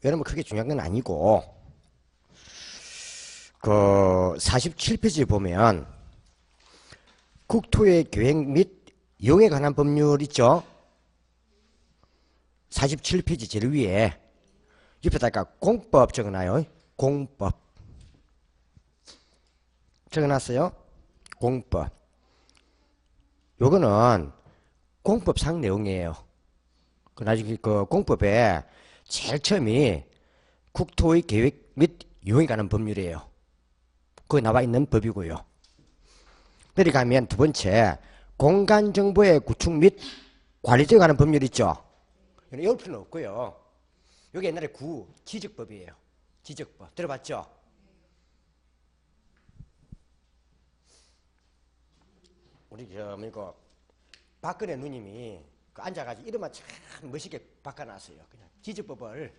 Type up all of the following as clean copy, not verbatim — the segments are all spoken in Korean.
여러분 크게 중요한 건 아니고, 그 47페이지 보면 국토의 계획 및 이용에 관한 법률 있죠? 47페이지 제일 위에 옆에다가 공법 적어놔요. 공법 적어놨어요. 공법. 요거는 공법상 내용이에요. 그 나중에 그 공법에 제일 처음이 국토의 계획 및 이용에 관한 법률이에요. 거기 나와 있는 법이고요. 내려가면 두 번째 공간정보의 구축 및 관리에 관한 법률 있죠. 이럴 필요는 없고요. 여기 옛날에 지적법이에요. 지적법 들어봤죠? 우리 이거 박근혜 누님이 앉아가지고 이름만 참 멋있게 바꿔놨어요. 그냥 지적법을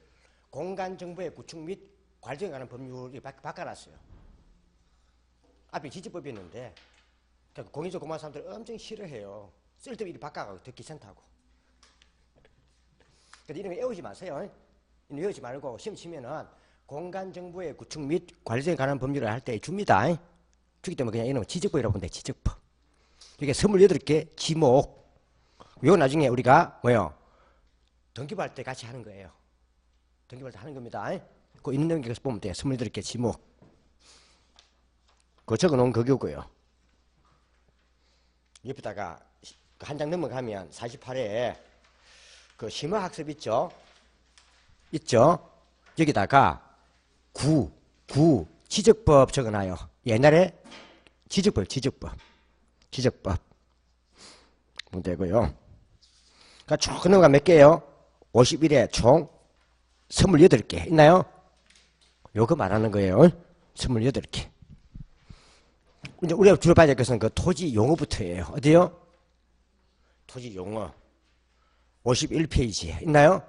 공간정보의 구축 및 관리에 관한 법률이 바꿔놨어요. 앞에 지적법이었는데 공인조 공무원 사람들이 엄청 싫어해요. 쓸데없이 바꿔가고 더 귀찮다고. 그래서 이런 거 외우지 마세요. 외우지 말고 시험 치면은 공간정보의 구축 및 관리에 관한 법률을 할 때 줍니다. 주기 때문에 그냥 이런 거 지적법이라고 보면 돼. 지적법. 이게 28개 지목. 이거 나중에 우리가 뭐요? 등기부할 때 같이 하는 거예요. 등기부할 때 하는 겁니다. 그 있는 게 보면 돼요. 28개 지목. 그거 적어놓은 거고요. 옆에다가 한 장 넘어가면 48회 그 심화학습 있죠? 있죠? 여기다가 지적법 적어놔요. 옛날에 지적법 보면 되고요. 그러니까 쭉 넘어가 몇 개요? 51회 총 28개 있나요? 요거 말하는 거예요. 28개. 이제 우리가 주로 봐야 될 것은 그 토지 용어부터예요. 어디요? 토지 용어. 51페이지에 있나요?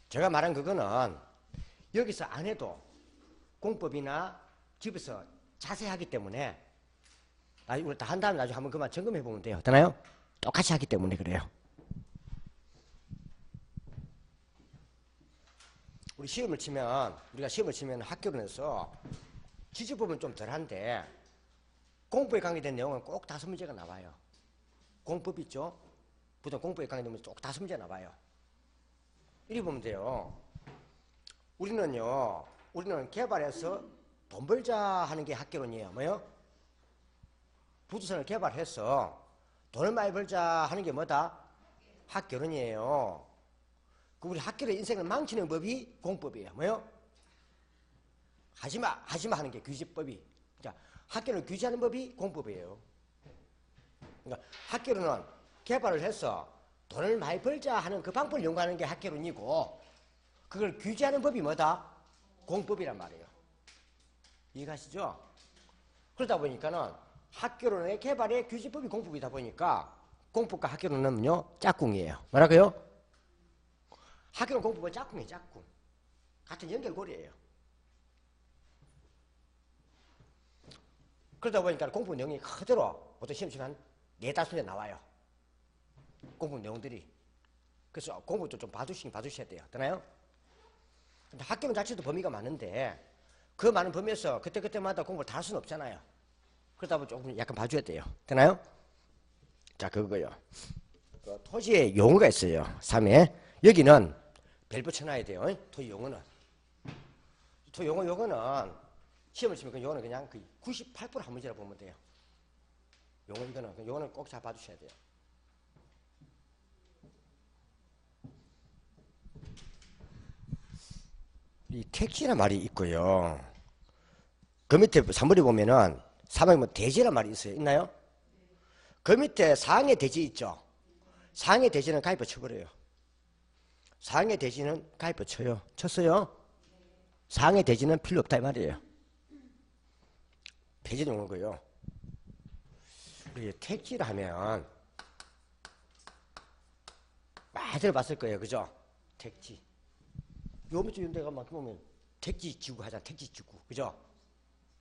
제가 말한 그거는 여기서 안 해도 공법이나 집에서 자세히 하기 때문에 우리 다 한 다음에 나중에 한번 그만 점검해 보면 돼요. 되나요? 똑같이 하기 때문에 그래요. 우리가 시험을 치면 학교론에서 지적법은 좀 덜한데 공법에 관계된 내용은 꼭 5문제가 나와요. 공법 있죠? 보통 공법에 관계되면 꼭 5문제 나와요. 이리 보면 돼요. 우리는 개발해서 돈 벌자 하는 게 학교론이에요. 뭐요? 부두산을 개발해서 돈을 많이 벌자 하는 게 뭐다? 학교론이에요. 우리 학교의 인생을 망치는 법이 공법이에요. 뭐요? 하지마 하는 게 규제법이. 그러니까 학교를 규제하는 법이 공법이에요. 그러니까 학교로는 개발을 해서 돈을 많이 벌자 하는 그 방법을 연구하는 게 학교론이고 그걸 규제하는 법이 뭐다? 공법이란 말이에요. 이해가시죠? 그러다 보니까는 학교론의 개발의 규제법이 공법이다 보니까 공법과 학교론은요 짝꿍이에요. 뭐라고요? 학교론 공법은 짝꿍이에요. 짝꿍. 같은 연결고리예요. 그러다 보니까 공부 내용이 그대로 보통 시험 치면 한 4-5개 나와요. 공부 내용들이. 그래서 공부도 좀 봐주셔야 돼요. 되나요? 근데 학교는 자체도 범위가 많은데 그 많은 범위에서 그때마다 공부를 다 할 수는 없잖아요. 그러다 보면 조금 약간 봐줘야 돼요. 되나요? 자, 그거요. 그 토지에 용어가 있어요. 3회. 여기는 별 붙여놔야 돼요. 토지 용어는. 토지 요거는 시험을 치면 그 요거는 그냥 98%한 문제라고 보면 돼요. 요거는 꼭 잘 봐주셔야 돼요. 이 택지란 말이 있고요. 그 밑에 3번에 보면은 3번에 뭐 대지란 말이 있어요. 있나요? 그 밑에 상해 대지 있죠. 상해 대지는 가입부 쳐버려요. 상해 대지는 가입부 쳐요. 쳤어요? 상해 대지는 필요 없다 이 말이에요. 폐지 용어고요. 우리 택지를 하면 많이 들어봤을 거예요. 그죠? 택지. 요 밑에 이런 데가 막 보면 택지지구 하잖아. 택지지구. 그죠?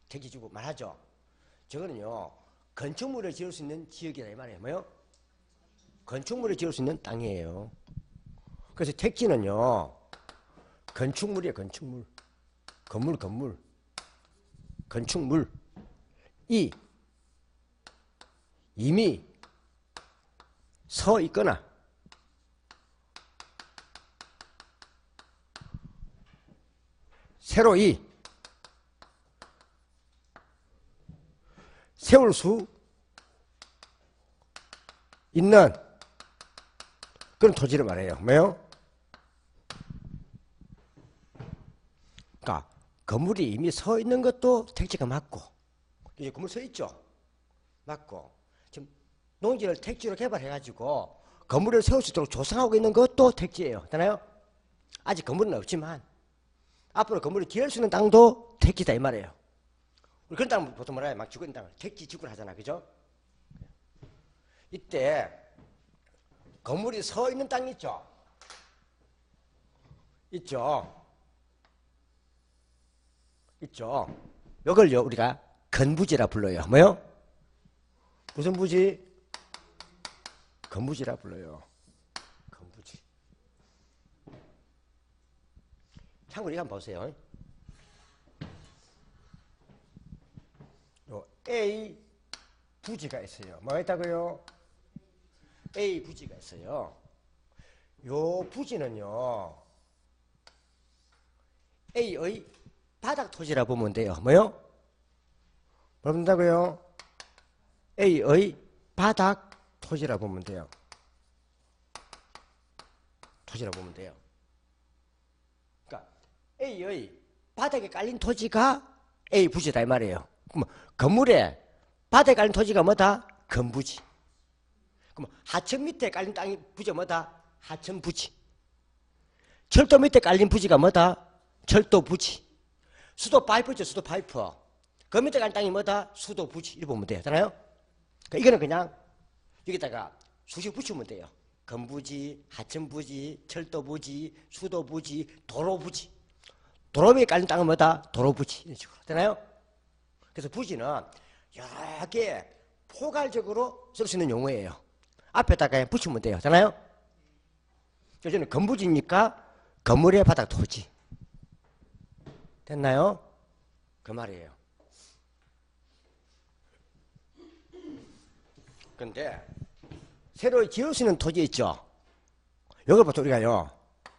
택지지구 말하죠. 저거는요. 건축물을 지을 수 있는 지역이다 이 말이에요. 뭐요? 건축물을 지을 수 있는 땅이에요. 그래서 택지는요, 건축물이에요, 건축물. 건물. 건축물. 이미 서 있거나 새로 세울 수 있는 그런 토지를 말해요. 뭐요? 그러니까 건물이 이미 서 있는 것도 택지가 맞고, 이제 건물 서 있죠? 맞고, 지금 농지를 택지로 개발해가지고 건물을 세울 수 있도록 조성하고 있는 것도 택지예요. 되나요? 아직 건물은 없지만 앞으로 건물을 지을 수 있는 땅도 택지다 이 말이에요. 우리 그런 땅은 보통 뭐라 해요? 막 죽은 땅을 택지 지구를 하잖아, 그죠? 이때 건물이 서 있는 땅 있죠? 있죠? 이걸요 우리가 건부지라 불러요. 뭐요? 무슨 부지? 건부지라 불러요. 건부지. 참고로 이거 한번 보세요. 요 A 부지가 있어요. 뭐가 있다고요? A 부지가 있어요. 요 부지는요 A의 바닥 토지라 보면 돼요. 뭐요? 뭐 본다고요? A의 바닥 토지라 보면 돼요. 토지라 보면 돼요. 그러니까 A의 바닥에 깔린 토지가 A 부지다 이 말이에요. 그럼 건물에 바닥에 깔린 토지가 뭐다? 건부지. 그럼 하천 밑에 깔린 땅이 부지가 뭐다? 하천 부지. 철도 밑에 깔린 부지가 뭐다? 철도 부지. 수도 파이프죠, 수도 파이프. 그 밑에 깔린 땅이 뭐다? 수도 부지. 이렇게 보면 돼요. 되나요? 그러니까 이거는 그냥 여기다가 수식 붙이면 돼요. 건부지, 하천부지, 철도부지, 수도부지, 도로부지. 도로 위에 깔린 땅은 뭐다? 도로부지. 이런 식으로. 되나요? 그래서 부지는 여러 개 포괄적으로 쓸 수 있는 용어예요. 앞에다가 붙이면 돼요. 되나요? 저는 건부지니까 건물의 바닥 토지. 됐나요? 그 말이에요. 근데 새로 지을 수 있는 토지 있죠? 이걸 보통 우리가요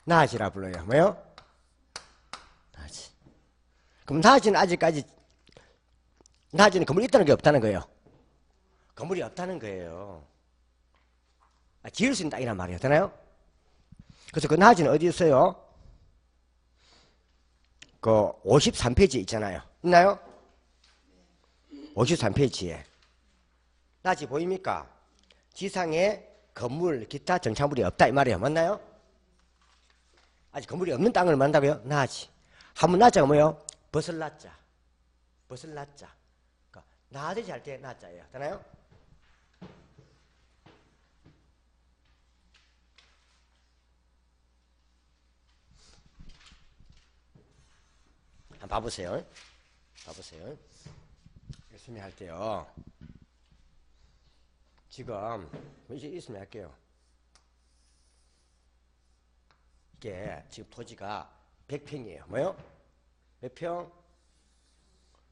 나지라 불러요. 뭐요? 나지. 그럼 나지는 아직까지 나지는 건물이 있다는 게 없다는 거예요. 건물이 없다는 거예요. 지을 수 있는 땅이란 말이에요. 되나요? 그래서 그 나지는 어디 있어요? 그 53페이지 있잖아요. 있나요? 53페이지에 나지 보입니까? 지상에 건물, 기타 정착물이 없다 이 말이에요. 맞나요? 아직 건물이 없는 땅을 만다고요? 나지. 한문 나자가 뭐예요? 벗을 나자. 벗을 나자. 그러니까 나대지 할 때 나자예요. 되나요? 한번 봐보세요. 봐보세요. 열심히 할 때요. 지금 이제 있으면 할게요. 이게 지금 토지가 100평이에요. 뭐요? 몇 평?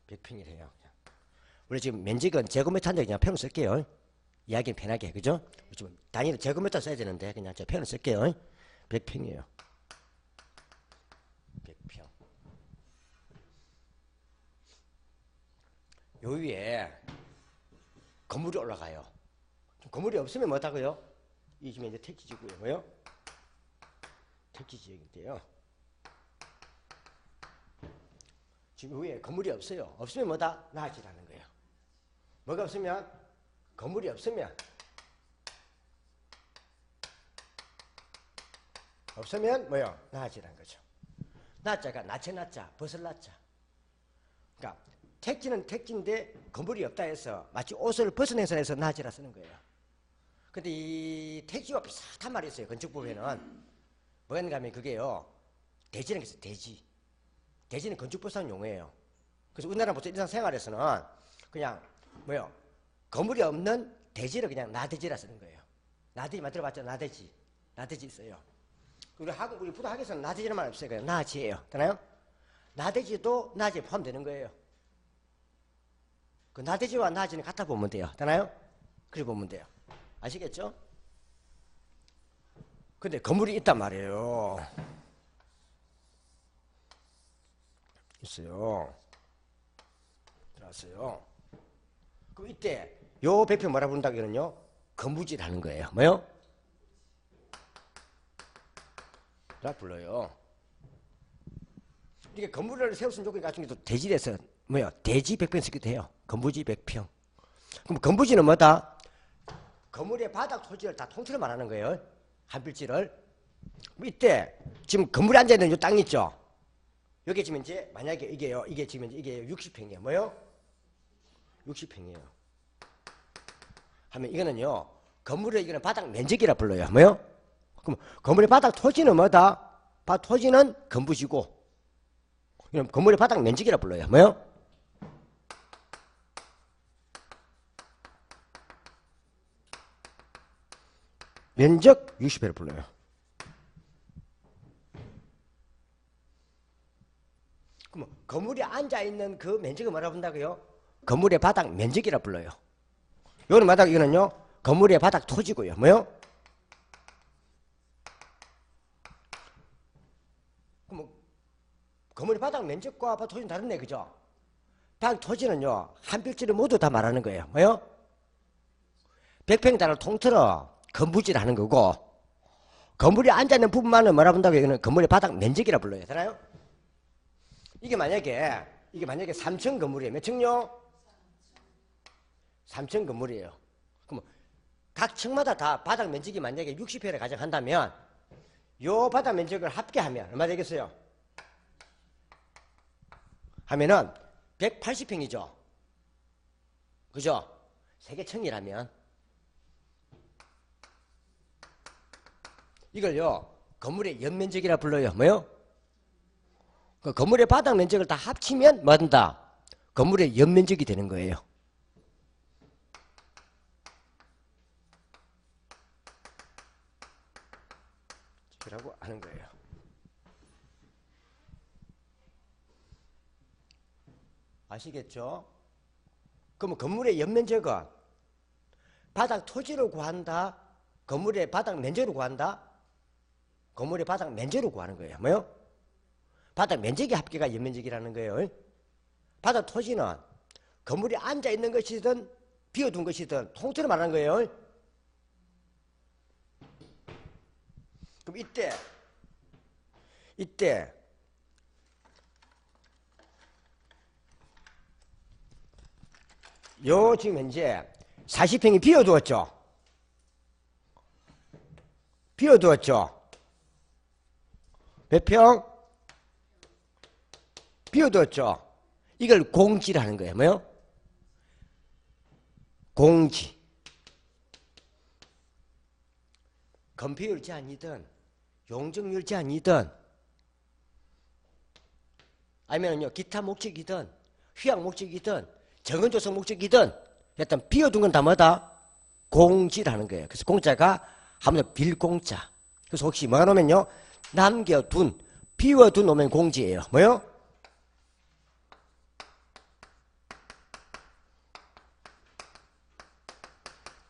100평이래요. 우리 지금 면적은 제곱미터인데 그냥 평을 쓸게요. 이야기는 편하게, 그죠? 지금 단위는 제곱미터 써야 되는데 그냥 저 평을 쓸게요. 100평이에요. 100평. 요 위에 건물이 올라가요. 건물이 없으면 뭐다고요? 이 집에 이제 택지지구예요. 뭐요? 택지지역인데요. 지금 위에 건물이 없어요. 없으면 뭐다? 나지라는 거예요. 뭐가 없으면? 건물이 없으면. 없으면 뭐요? 나지라는 거죠. 나자가 나체 나자, 벗을 나자. 그러니까 택지는 택지인데 건물이 없다 해서 마치 옷을 벗어내서 해서 나지라 쓰는 거예요. 근데 이 택지와 비슷한 말이 있어요. 건축법에는. 뭐였는가 하면 그게요. 대지라는 게 있어요. 대지. 대지는 건축법상 용어예요. 그래서 우리나라 보통 일상생활에서는 그냥 뭐요? 건물이 없는 대지를 그냥 나대지라 쓰는 거예요. 나대지 만들어봤죠? 나대지. 나대지 있어요. 우리 부도학에서는 나대지란 말 없어요. 그냥 나지예요. 되나요? 나대지도 나지에 포함되는 거예요. 그 나대지와 나지는 같아 보면 돼요. 되나요? 그래 보면 돼요. 아시겠죠? 근데 건물이 있단 말이에요. 있어요. 들어왔어요. 그럼 이때 요 백평 뭐라 부른다고는요? 건부지라는 거예요. 뭐요? 라 불러요. 이게 건물을 세웠으면 조건이 갖춘 게 또 대지에서 뭐야? 대지 100평 쓰기도 해요. 건부지 100평. 그럼 건부지는 뭐다? 건물의 바닥 토지를 다 통째로 말하는 거예요. 한 필지를. 이때 지금 건물에 앉아 있는 이 땅 있죠? 여기 지금 이제 만약에 이게요. 이게 지금 이게 60평이에요. 뭐요? 60평이에요. 하면 이거는요. 건물의 이거는 바닥 면적이라 불러요. 뭐요? 그럼 건물의 바닥 토지는 뭐다? 토지는 건부지고 그럼 건물의 바닥 면적이라 불러요. 뭐요? 면적 60회를 불러요. 그럼 건물에 앉아있는 그 면적을 뭐라 본다고요? 건물의 바닥 면적이라 불러요. 요거는 바닥 이거는요. 건물의 바닥 토지고요. 뭐요? 그럼 건물의 바닥 면적과 바닥 토지는 다르네. 그죠? 바닥 토지는요. 한 필지를 모두 다 말하는 거예요. 뭐요? 100평단을 통틀어 건부지를 하는 거고 건물에 앉아있는 부분만은 뭐라 본다고요? 이거는 건물의 바닥 면적이라 불러요. 되나요? 이게 만약에 3층 건물이에요. 몇 층요? 3층 건물이에요. 그럼 각 층마다 다 바닥 면적이 만약에 60회를 가정한다면 요 바닥 면적을 합계하면 얼마 되겠어요? 하면은 180평이죠. 그죠? 3개 층이라면 이걸요 건물의 연면적이라 불러요. 뭐요? 그 건물의 바닥 면적을 다 합치면 뭐 된다? 건물의 연면적이 되는 거예요. 라고 하는 거예요. 아시겠죠? 그러면 건물의 연면적은 바닥 토지로 구한다? 건물의 바닥 면적으로 구한다? 건물의 바닥 면적으로 구하는 거예요. 뭐요? 바닥 면적의 합계가 연면적이라는 거예요. 바닥 토지는 건물이 앉아있는 것이든 비워둔 것이든 통째로 말하는 거예요. 그럼 이때 요 지금 현재 40평이 비워두었죠. 몇 평? 비워두었죠. 이걸 공지라는 거예요. 뭐요? 공지. 건폐율 제한이든 용적률 제한이든 아니면요 기타 목적이든 휴양 목적이든 정원조성 목적이든 일단 비워둔 건 다 뭐다? 공지라는 거예요. 그래서 공자가 하면 빌공자. 그래서 혹시 뭐가 놓으면요 남겨둔 비워둔 놓으면 공지예요. 뭐요?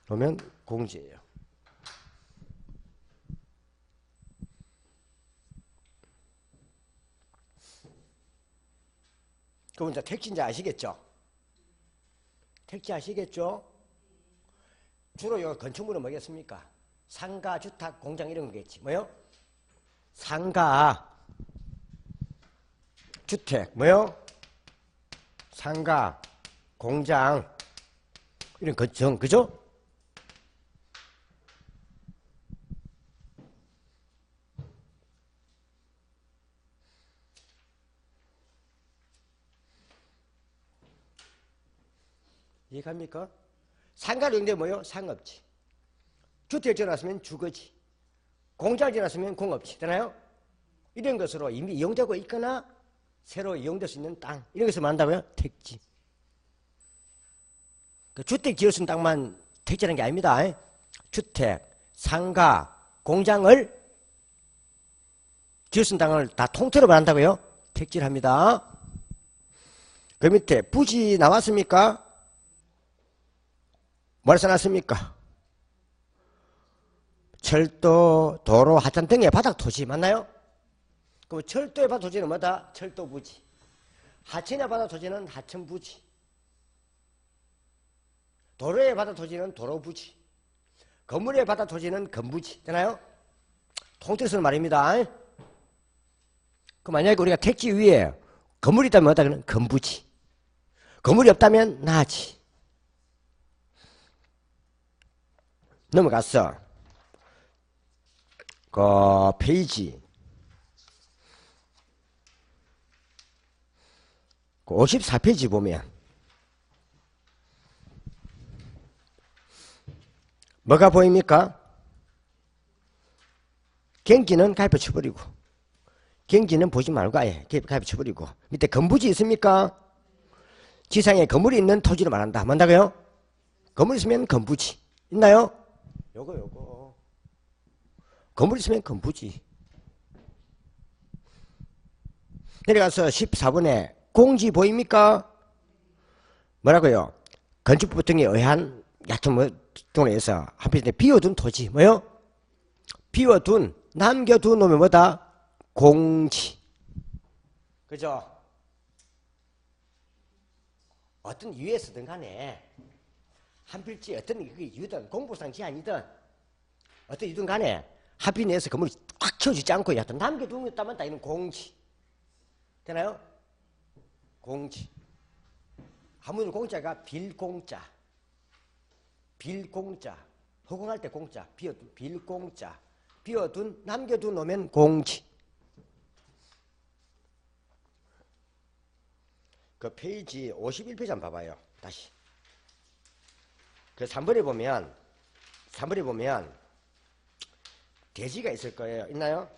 놓으면 공지예요. 그럼 이제 택지인지 아시겠죠? 택지 아시겠죠? 주로 요 건축물은 뭐겠습니까? 상가, 주택, 공장 이런 거겠지. 뭐요? 상가, 주택, 뭐요? 상가, 공장 이런 건축, 그죠? 이해갑니까? 상가로 연결 뭐요? 상업지. 주택 지어놨으면 주거지. 공장 지어놨으면 공업지. 되나요? 이런 것으로 이미 이용되고 있거나 새로 이용될 수 있는 땅. 이런 것을 말한다고요? 택지. 그 주택 지을 수 있는 땅만 택지라는 게 아닙니다. 주택, 상가, 공장을 지어쓴 땅을 다 통째로 말한다고요? 택지합니다. 그 밑에 부지 나왔습니까? 뭘 써놨습니까? 철도, 도로, 하천 등의 바닥 토지 맞나요? 그럼 철도의 바닥 토지는 뭐다? 철도 부지. 하천의 바닥 토지는 하천 부지. 도로의 바닥 토지는 도로 부지. 건물의 바닥 토지는 건부지. 되나요? 통째로 말입니다. 그 만약에 우리가 택지 위에 건물이 있다면 뭐다? 그는 건부지. 건물이 없다면 나지. 넘어갔어. 그 페이지 54페이지 보면 뭐가 보입니까? 경기는 가입해 쳐버리고, 경기는 보지 말고 아예 가입해 쳐버리고, 밑에 건부지 있습니까? 지상에 건물이 있는 토지를 말한다. 뭔다고요? 건물 있으면 건부지. 있나요? 요거. 건물 있으면 건부지. 내려가서 14번에 공지 보입니까? 뭐라고요? 건축법 등에 의한 얕은 동네에서 한편에 비워둔 토지. 뭐요? 비워둔, 남겨둔 놈이 뭐다? 공지. 그죠? 어떤 이유에서든 간에 한 필지 어떤 이유든 공부상 제한이든 어떤 이유든 간에 한필 내에서 건물이 꽉 채워지지 않고 여하튼 남겨둔 게 있다면 다 이는 공지. 되나요? 공지. 한문으로 공자가 빌공자. 빌공자. 허공할 때 공자. 비워둔 빌공자. 비워둔 남겨둔 놈은 공지. 그 페이지 51페이지 한번 봐봐요. 다시. 그 3번에 보면 대지가 있을 거예요. 있나요?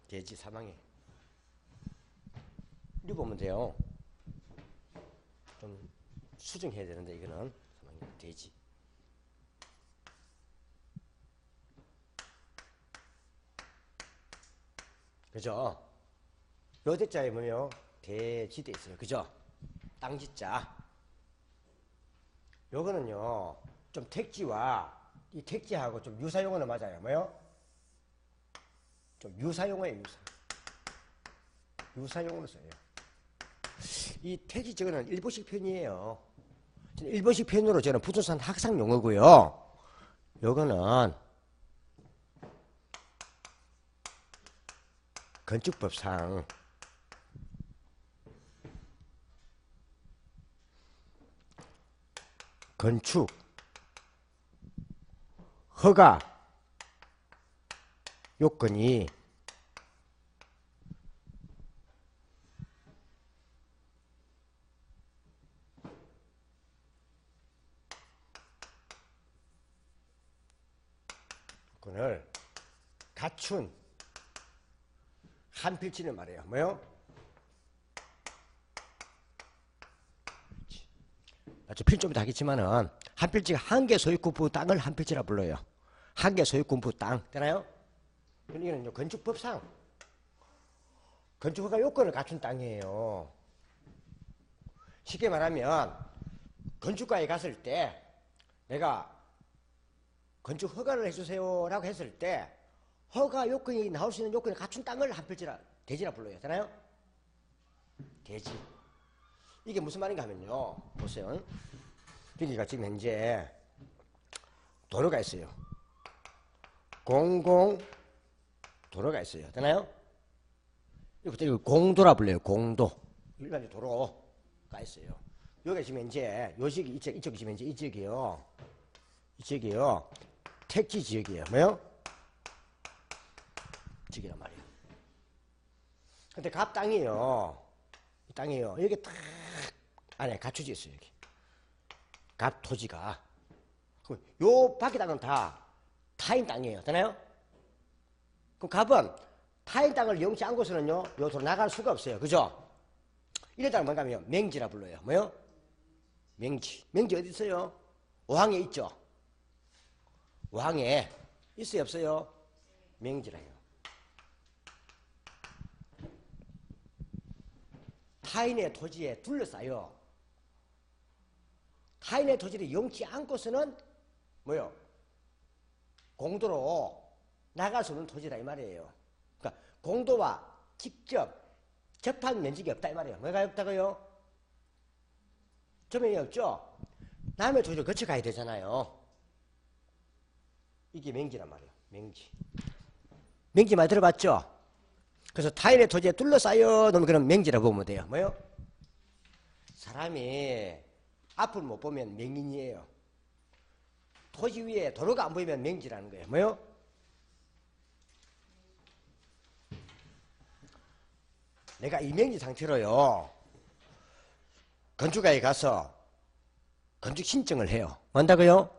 대지 사망에. 이리 보면 돼요. 좀 수정해야 되는데 이거는 사망에 대지. 그죠? 요 대자에 뭐요? 대지대 있어요. 그죠? 땅지자. 요거는요, 좀 택지와 이 택지하고 좀 유사용어는 맞아요. 뭐요? 좀 유사용어예요, 유사용어로 써요. 이 택지 저거는 일본식 표현이에요. 일본식 표현으로 저는 부천산 학상 용어고요. 요거는 건축법상 건축 허가 요건이 요건을 갖춘 한 필지를 말해요. 뭐요? 필 좀 이따 하겠지만은 한 필지가 한 개 소유권부 땅을 한 필지라 불러요. 한 개 소유권부 땅. 되나요? 이거는 건축법상 건축허가 요건을 갖춘 땅이에요. 쉽게 말하면 건축가에 갔을 때 내가 건축 허가를 해주세요 라고 했을 때 허가 요건이 나올 수 있는 요건을 갖춘 땅을 한 필지라 대지라 불러요. 되나요? 대지. 이게 무슨 말인가 하면요. 보세요. 여기가 지금 현재 도로가 있어요. 공공 도로가 있어요. 되나요? 이거 공도라 불려요. 공도. 일반적 도로가 있어요. 여기가 지금 현재 요식이 이쪽이 지금 현재 이쪽이요. 이쪽이요. 택지 지역이에요. 뭐요? 지역이란 말이에요. 근데 갑 땅이에요. 이 땅이에요. 여기 딱 안에 갖춰져 있어요. 여기. 갑 토지가. 요 밖에 땅은 다 타인 땅이에요. 되나요? 그럼 갑은 타인 땅을 영치 않고서는요, 요 도로 나갈 수가 없어요. 그죠? 이런 땅을 뭔가 하면 맹지라 불러요. 뭐요? 맹지. 맹지 어디 있어요? 오항에 있죠. 오항에 있어요, 없어요? 맹지라요. 타인의 토지에 둘러싸여 타인의 토지를 용치 않고서는 뭐요? 공도로 나갈 수 없는 토지다 이 말이에요. 그러니까 공도와 직접 접한 면적이 없다 이 말이에요. 뭐가 없다고요? 접면이 없죠. 남의 토지를 거쳐가야 되잖아요. 이게 맹지란 말이에요. 맹지. 맹지 많이 들어봤죠? 그래서 타인의 토지에 둘러싸여 놓으면 그런 맹지라고 보면 돼요. 뭐요? 사람이 앞을 못 보면 맹인이에요. 토지 위에 도로가 안 보이면 맹지라는 거예요. 뭐요? 내가 이 맹지 상태로요. 건축가에 가서 건축 신청을 해요. 뭔다고요?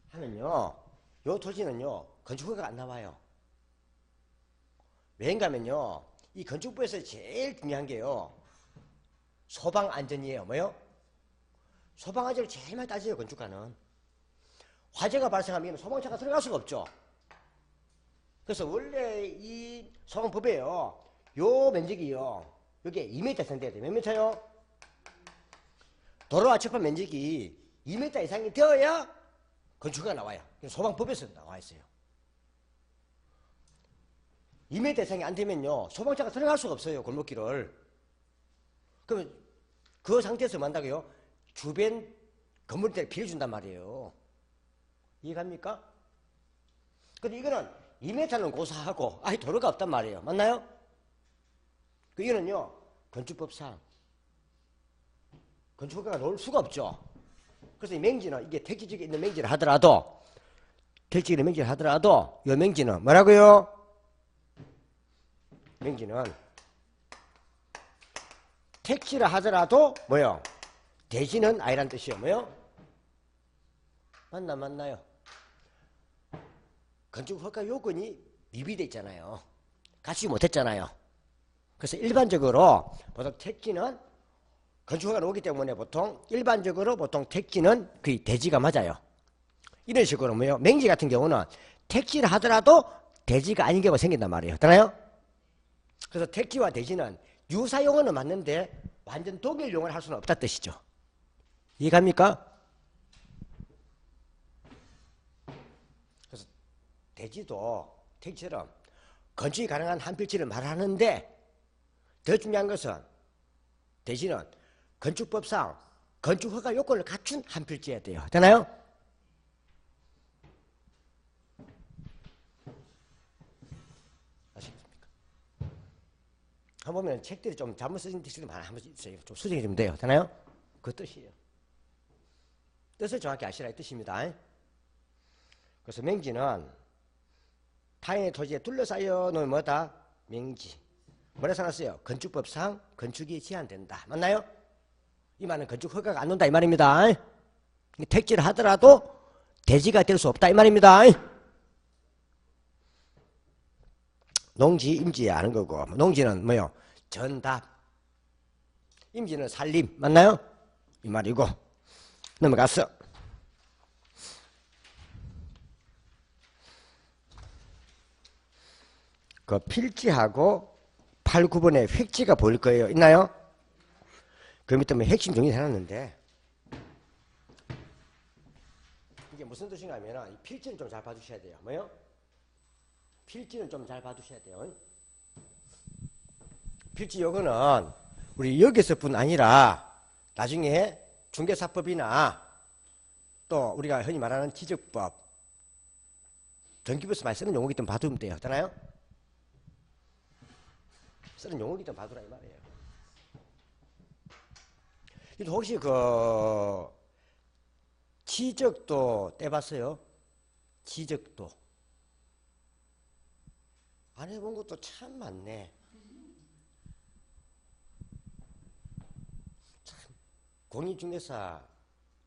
하면요. 요 토지는요. 건축허가가 안 나와요. 왜인가면요. 이 건축부에서 제일 중요한 게요. 소방 안전이에요. 뭐요? 소방 안전을 제일 많이 따져요. 건축가는. 화재가 발생하면 소방차가 들어갈 수가 없죠. 그래서 원래 이 소방법에요. 요 면적이요. 여기에 2m 이상 돼야 돼요. 몇 미터요? 도로와 접한 면적이 2m 이상이 되어야 건축허가가 나와요. 소방법에서 나와 있어요. 2m 이상이 안 되면요. 소방차가 들어갈 수가 없어요. 골목길을. 그러면 그 상태에서 만다고요? 주변 건물들을 빌려준단 말이에요. 이해갑니까? 근데 이거는 2m는 고사하고 아예 도로가 없단 말이에요. 맞나요? 이거는요. 건축법상 건축허가가 나올 수가 없죠. 그래서 이 맹지는 이게 택지지역에 있는 맹지를 하더라도 택지지역에 있는 맹지를 하더라도 이 맹지는 뭐라고요? 맹지는 택지를 하더라도 뭐요? 대지는 아니란 뜻이에요. 뭐요? 맞나요? 건축허가 요건이 미비돼 있잖아요. 갖추지 못했잖아요. 그래서 일반적으로 보통 택지는 건축허가가 오기 때문에 보통 일반적으로 보통 택지는 거의 대지가 맞아요. 이런 식으로 뭐요? 맹지 같은 경우는 택지를 하더라도 대지가 아닌 경우가 생긴단 말이에요. 되나요? 그래서 택지와 대지는 유사용어는 맞는데 완전 독일용어를 할 수는 없다 뜻이죠. 이해갑니까? 그래서 대지도 택지처럼 건축이 가능한 한 필지를 말하는데 더 중요한 것은 대지는 건축법상 건축허가 요건을 갖춘 한 필지여야 돼요. 되나요? 아시겠습니까? 한번 보면 책들이 좀 잘못 쓰인 뜻이 한 번씩 있어요. 좀 수정이 좀 돼요. 되나요? 그 뜻이에요. 뜻을 정확히 아시라 이 뜻입니다. 그래서 맹지는 타인의 토지에 둘러싸여 놓으면 뭐다? 맹지. 뭐라 써놨어요? 건축법상 건축이 제한된다. 맞나요? 이 말은 건축허가가 안 논다 이 말입니다. 택지를 하더라도 대지가 될 수 없다 이 말입니다. 농지, 임지 아는 거고 농지는 뭐요? 전답. 임지는 살림. 맞나요? 이 말이고 넘어갔어. 그 필지하고 8, 9번에 획지가 보일 거예요. 있나요? 그 밑에 핵심 정리 해놨는데 이게 무슨 뜻인가 하면 필지는 좀 잘 봐주셔야 돼요. 뭐요? 필지는 좀 잘 봐주셔야 돼요. 필지 요거는 우리 여기서뿐 아니라 나중에 중개사법이나 또 우리가 흔히 말하는 지적법 전기부에서 많이 쓰는 용어이기 때문에 봐두면 돼요. 되나요? 쓰는 용어이기 때문에 봐두라 이 말이에요. 혹시 그 지적도 떼봤어요? 지적도 안 해본 것도 참 많네. 참 공인중개사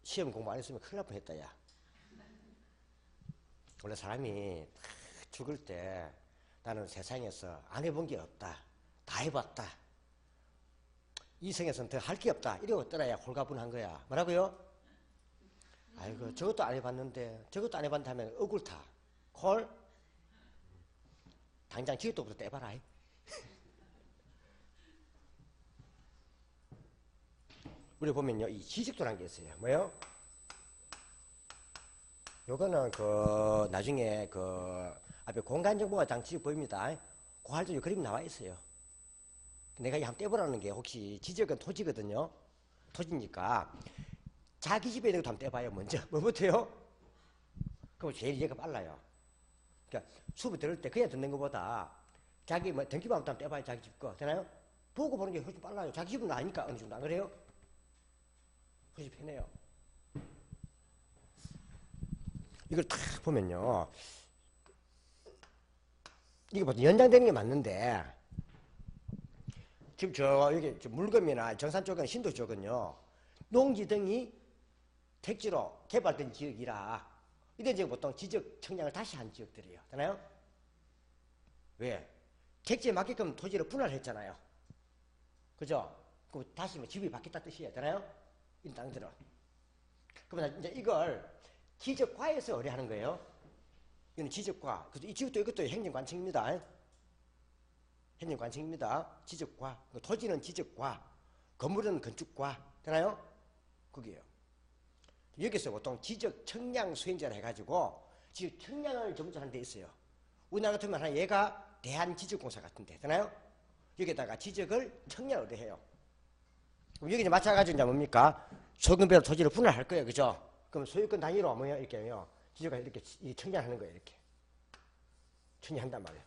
시험 공부 안 했으면 큰일 날 뻔했다 야. 원래 사람이 죽을 때 나는 세상에서 안 해본 게 없다. 다 해봤다. 이성에서는 더 할 게 없다. 이러고 떠나야 홀가분한 거야. 뭐라고요? 아이고 저것도 안 해봤는데 저것도 안 해봤는데 하면 억울타. 콜? 당장 지읒도부터 떼봐라. 우리 보면요, 이 지적도라는 게 있어요. 뭐요? 요거는 그 나중에 그 앞에 공간정보가 장치 보입니다. 그 할때 그림 나와 있어요. 내가 이 한번 떼보라는 게 혹시 지적은 토지거든요. 토지니까 자기 집에 있는 것도 한번 떼봐요. 먼저 뭐부터요? 그럼 제일 이해가 빨라요. 그러니까 수업을 들을 때 그냥 듣는 것보다 자기 뭐 등기부부터 한번 떼봐요. 자기 집 거. 되나요? 보고 보는 게 훨씬 빨라요. 자기 집은 아니까 어느 정도 안 그래요? 훨씬 편해요. 이걸 딱 보면요. 이게 보통 연장되는 게 맞는데 지금 저 여기 물검이나 정산 쪽은 신도 쪽은요. 농지 등이 택지로 개발된 지역이라 이런 지역 보통 지적 청량을 다시 한 지역들이에요. 되나요? 왜? 택지에 맞게끔 토지를 분할했잖아요. 그죠? 그럼 다시 뭐 집이 바뀌었다 뜻이에요. 되나요? 이 땅들은. 그러면 이제 이걸 지적과에서 의뢰하는 거예요. 이거는 지적과. 그래서 이 지역도 이것도 행정관청입니다. 행정관청입니다. 지적과. 토지는 지적과. 건물은 건축과. 되나요? 그게요. 여기서 보통 지적 청량 수행자를 해가지고 지적 청량을 전문적으로 하는 데 있어요. 우리나라 같으면 얘가 대한지적공사 같은데. 되나요? 여기다가 지적을 청량을 의뢰해요. 그럼 여기 이제 마찬가지로 이제 뭡니까? 소유권별로 토지를 분할할 거예요. 그죠? 그럼 소유권 단위로 뭐요? 이렇게요. 지적가 이렇게 청량하는 거예요. 이렇게. 청량한단 말이에요.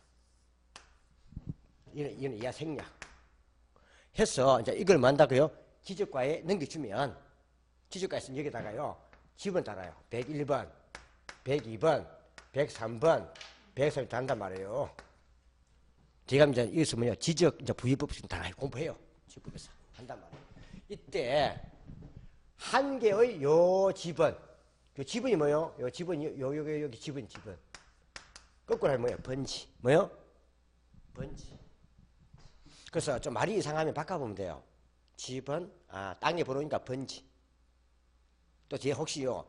이거는 이하 생략. 해서 이제 이걸 뭐 한다고요? 지적과에 넘겨주면 지적과에서 여기다가요. 집은 달아요. 101번, 102번, 103번, 103번 단단 말이에요. 제가 이제 여기서 뭐요? 지적 이제 부위법 다 공부해요. 지적법에서 한단 말이에요. 이때 한 개의 요 지번, 요 지번이 뭐요? 요 지번이 여기 지번. 거꾸로 하면 뭐예요? 번지. 뭐요? 번지. 그래서 좀 말이 이상하면 바꿔보면 돼요. 지번, 땅에 번호니까 번지. 또 뒤에 혹시요,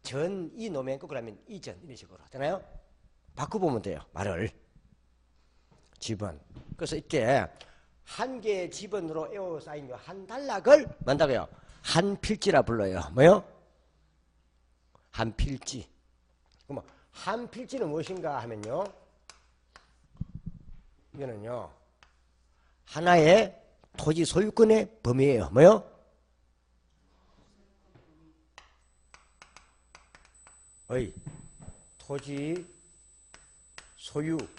전, 이 노면 거꾸로 하면 이전, 이런 식으로. 되나요? 바꿔보면 돼요. 말을. 지번. 그래서 이때 한 개의 지번으로 에워싸인 한 단락을 뭔다고요? 한 필지라 불러요. 뭐요? 한 필지. 그럼 한 필지는 무엇인가 하면요. 이거는요. 하나의 토지 소유권의 범위예요. 뭐요? 토지 소유권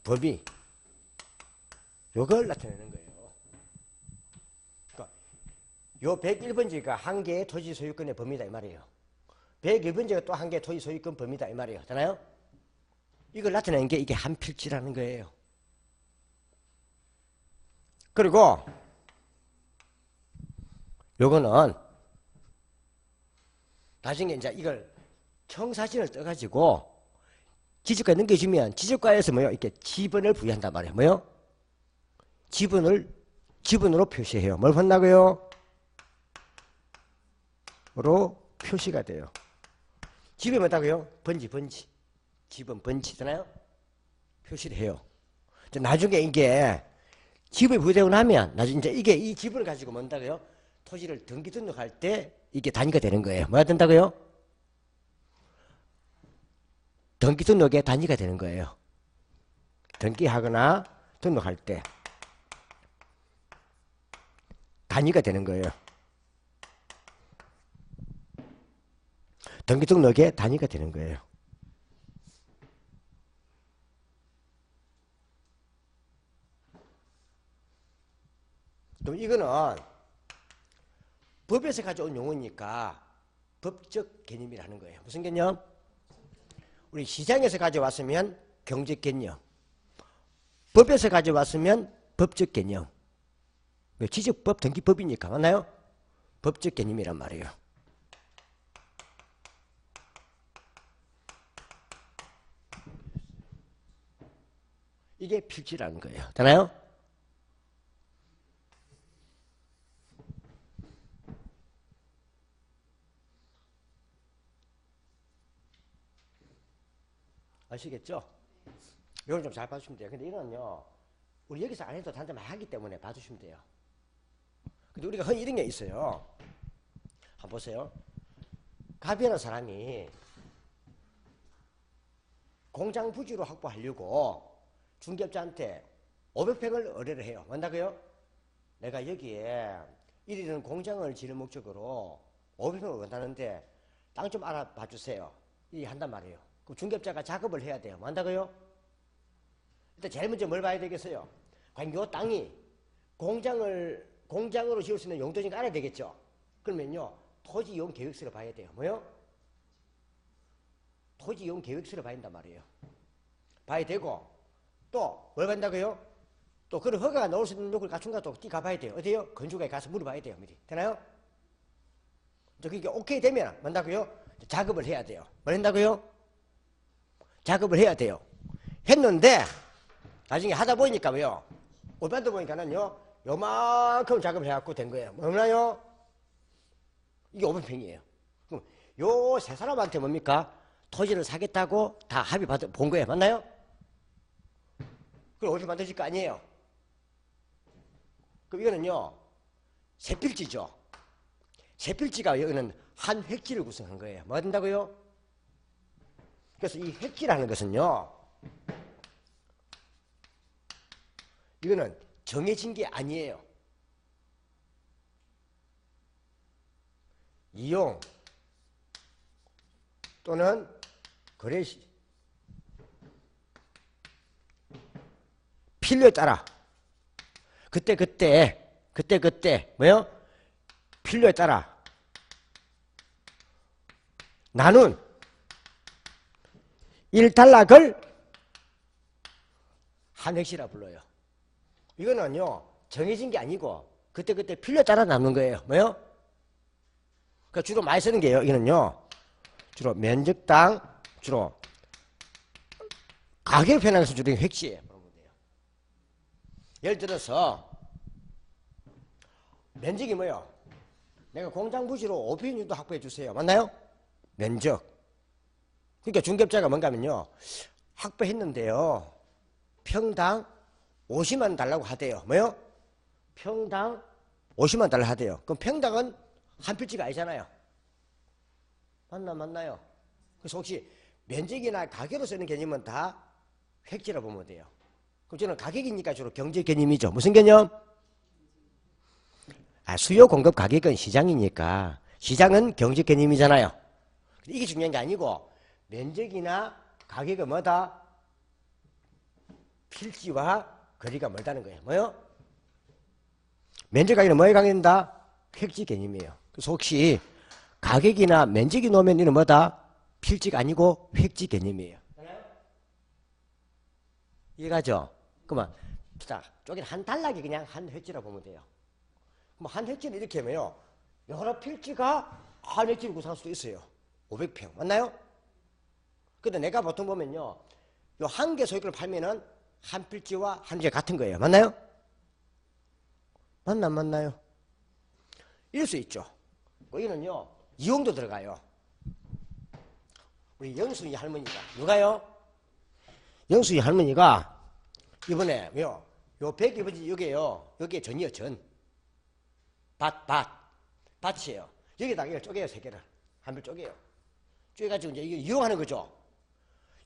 범위. 요걸 나타내는 거예요. 요 101번지가 한 개의 토지 소유권의 범위다 이 말이에요. 101번지가 또 한 개의 토지 소유권 범위다 이 말이에요. 되나요? 이걸 나타내는 게 이게 한 필지라는 거예요. 그리고 요거는 나중에 이제 이걸 청사진을 떠가지고 지적과에 넘겨주면 지적과에서 뭐요? 이렇게 지번을 부여한단 말이에요. 뭐요? 지번으로 표시해요. 뭘 본다고요? 로 표시가 돼요. 집이 뭐다고요? 번지. 집은 번지잖아요? 표시를 해요. 나중에 이게 집을 부여되고 나면 나중에 이제 이게 이 집을 가지고 뭔다고요? 토지를 등기 등록할 때 이게 단위가 되는 거예요. 뭐가 된다고요? 등기 등록의 단위가 되는 거예요. 등기하거나 등록할 때 단위가 되는 거예요. 등기 등록의 단위가 되는 거예요. 그럼 이거는 법에서 가져온 용어니까 법적 개념이라는 거예요. 무슨 개념? 우리 시장에서 가져왔으면 경제적 개념, 법에서 가져왔으면 법적 개념. 지적법, 등기법이니까 맞나요? 법적 개념이란 말이에요. 이게 필지라는 거예요. 되나요? 아시겠죠? 이건 좀 잘 봐주시면 돼요. 근데 이거는요, 우리 여기서 안 해도 단점 많이 하기 때문에 봐주시면 돼요. 근데 우리가 흔히 이런 게 있어요. 한번 보세요. 갑이라는 사람이 공장 부지로 확보하려고 중개업자한테 500평을 의뢰를 해요. 뭔다고요? 내가 여기에 이리는 공장을 지을 목적으로 500평을 원하는데 땅 좀 알아봐 주세요. 이 한단 말이에요. 그럼 중개업자가 작업을 해야 돼요. 뭔다고요? 일단 제일 먼저 뭘 봐야 되겠어요? 과연 이 땅이 공장으로 지을 수 있는 용도인가 알아야 되겠죠? 그러면요, 토지 이용 계획서를 봐야 돼요. 뭐요? 토지 이용 계획서를 봐야 된단 말이에요. 봐야 되고, 또 뭘 본다고요? 또 그런 허가가 나올 수 있는 요건을 갖춘가 또 가봐야 돼요. 어디요? 건축가에 가서 물어봐야 돼요. 미리. 되나요? 그게 오케이 되면 뭔다고요? 작업을 해야 돼요. 뭘 한다고요? 작업을 해야 돼요. 했는데 나중에 하다 보니까 왜요? 오반도 보니까는요, 요만큼 작업을 해갖고 된 거예요. 뭐나요? 이게 500평이에요. 그럼 요 세 사람한테 뭡니까? 토지를 사겠다고 다 합의 본 거예요. 맞나요? 그럼 500평 만드실 거 아니에요? 그럼 이거는요, 세 필지죠. 세 필지가 여기는 한 획지를 구성한 거예요. 뭐 된다고요? 그래서 이 획지라는 것은요, 이거는 정해진 게 아니에요. 이용 또는 거래 시 필요에 따라 그때 뭐요? 필요에 따라 나눈 일단락을 한 획시라 불러요. 이거는요, 정해진 게 아니고 그때 필요에 따라 나누는 거예요. 뭐요? 그러니까 주로 많이 쓰는 게요. 이거는요, 주로 면적당, 주로 가격을 표현하는 것은 주로 획시예요. 예를 들어서 면적이 뭐요? 내가 공장 부지로 5평 정도 확보해 주세요. 맞나요? 면적. 그러니까 중개업자가 뭔가 하면요, 확보했는데요, 평당 50만 원 달라고 하대요. 뭐요? 평당 50만 원 달라고 하대요. 그럼 평당은 한 필지가 아니잖아요. 맞나요? 그래서 혹시 면적이나 가격으로 쓰는 개념은 다 획지라 보면 돼요. 그럼 저는 가격이니까 주로 경제 개념이죠. 무슨 개념? 수요 공급 가격은 시장이니까 시장은 경제 개념이잖아요. 이게 중요한 게 아니고 면적이나 가격은 뭐다? 필지와 거리가 멀다는 거예요. 뭐요? 면적 가격은 뭐에 강한다? 획지 개념이에요. 그래서 혹시 가격이나 면적이 놓으면 이는 뭐다? 필지가 아니고 획지 개념이에요. 이해가죠? 그러면 자, 저기 한 단락이 그냥 한 획지라 보면 돼요. 그럼 한 획지는 이렇게 하면요, 여러 필지가 한 획지를 구성할 수도 있어요. 500평 맞나요? 근데 내가 보통 보면요, 요 한 개 소유권을 팔면은 한 필지와 한 개 같은 거예요. 맞나요? 맞나요? 이럴 수 있죠. 여기는요, 이용도 들어가요. 우리 영순이 할머니가, 누가요? 영순이 할머니가 이번에 요 100이 여기에요. 여기에 전이요, 전. 밭이에요. 여기다가 이걸 쪼개요, 세 개를. 한 별 쪼개요. 쪼개가지고 이제 이거 이용하는 거죠.